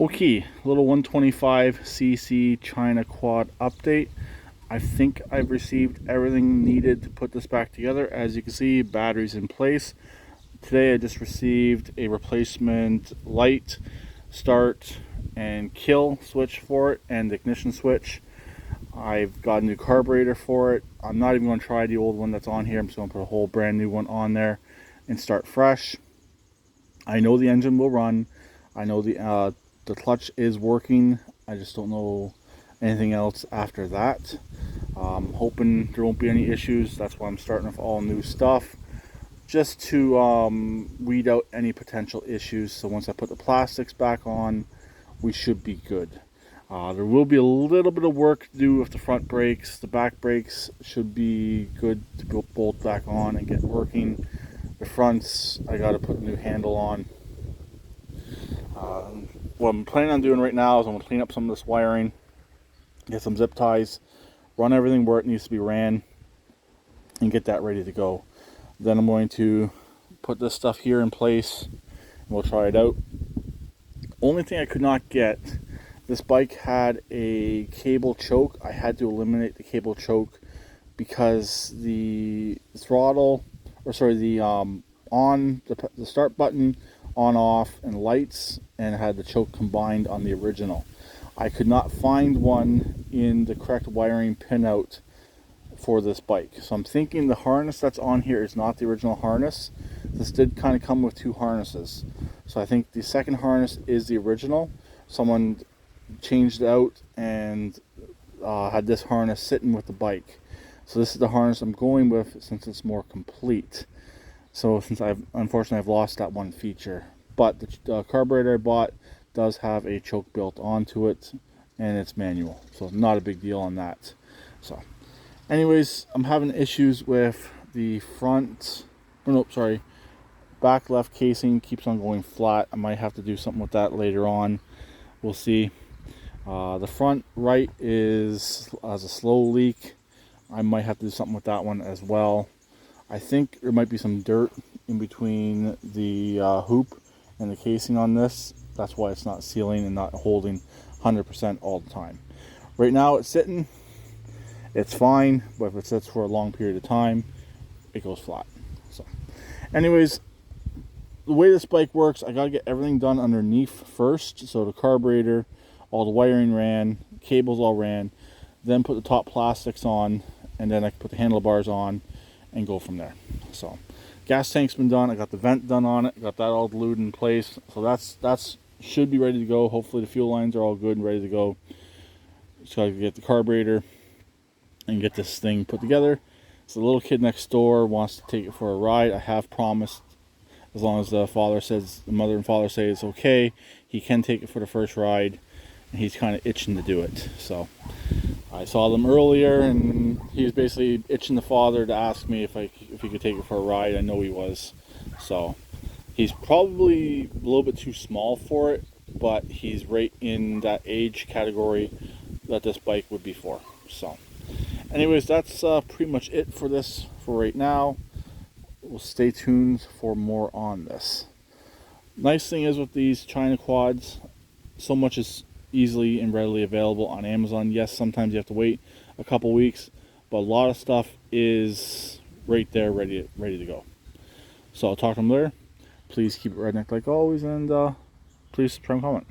Okay, little 125cc China quad update. I think I've received everything needed to put this back together. As you can see, batteries in place. Today I just received a replacement light, start, and kill switch for it, and the ignition switch. I've got a new carburetor for it. I'm not even going to try the old one that's on here. I'm just going to put a whole brand new one on there and start fresh. I know the engine will run. I know the clutch is working. I just don't know anything else after that. Hoping there won't be any issues. That's why I'm starting with all new stuff, just to weed out any potential issues. So once I put the plastics back on, we should be good. There will be a little bit of work to do with the front brakes. The back brakes should be good to bolt back on and get working. The fronts, I got to put a new handle on. What I'm planning on doing right now is I'm going to clean up some of this wiring, get some zip ties, run everything where it needs to be ran, and get that ready to go. Then I'm going to put this stuff here in place, and we'll try it out. Only thing I could not get, this bike had a cable choke. I had to eliminate the cable choke because the throttle, or sorry, the start button, on off, and lights, and had the choke combined on the original. I could not find one in the correct wiring pinout for this bike, so I'm thinking the harness that's on here is not the original harness. This did kind of come with two harnesses, so I think the second harness is the original. Someone changed it out and had this harness sitting with the bike, so this is the harness I'm going with since it's more complete. So since unfortunately I've lost that one feature, but the carburetor I bought does have a choke built onto it, and it's manual, so not a big deal on that. So anyways, I'm having issues with the front, oh no, sorry, back left casing keeps on going flat. I might have to do something with that later on. We'll see. The front right has a slow leak. I might have to do something with that one as well. I think there might be some dirt in between the hoop and the casing on this. That's why it's not sealing and not holding 100% all the time. Right now it's sitting, it's fine, but if it sits for a long period of time, it goes flat. So anyways, the way this bike works, I gotta get everything done underneath first. So the carburetor, all the wiring ran, cables all ran, then put the top plastics on, and then I can put the handlebars on and go from there. So gas tank's been done. I got the vent done on it, got that all glued in place, so that's should be ready to go. Hopefully the fuel lines are all good and ready to go, so I can get the carburetor and get this thing put together. So the little kid next door wants to take it for a ride. I have promised, as long as the mother and father say it's okay, he can take it for the first ride, and he's kind of itching to do it. So I saw them earlier, and he was basically itching the father to ask me if he could take it for a ride. I know he was. So he's probably a little bit too small for it, but he's right in that age category that this bike would be for. So anyways, that's pretty much it for this for right now. We'll stay tuned for more on this. Nice thing is with these China quads, so much is easily and readily available on Amazon. Yes, sometimes you have to wait a couple weeks, but a lot of stuff is right there ready to go. So I'll talk to them later. Please keep it redneck like always, and please subscribe and comment.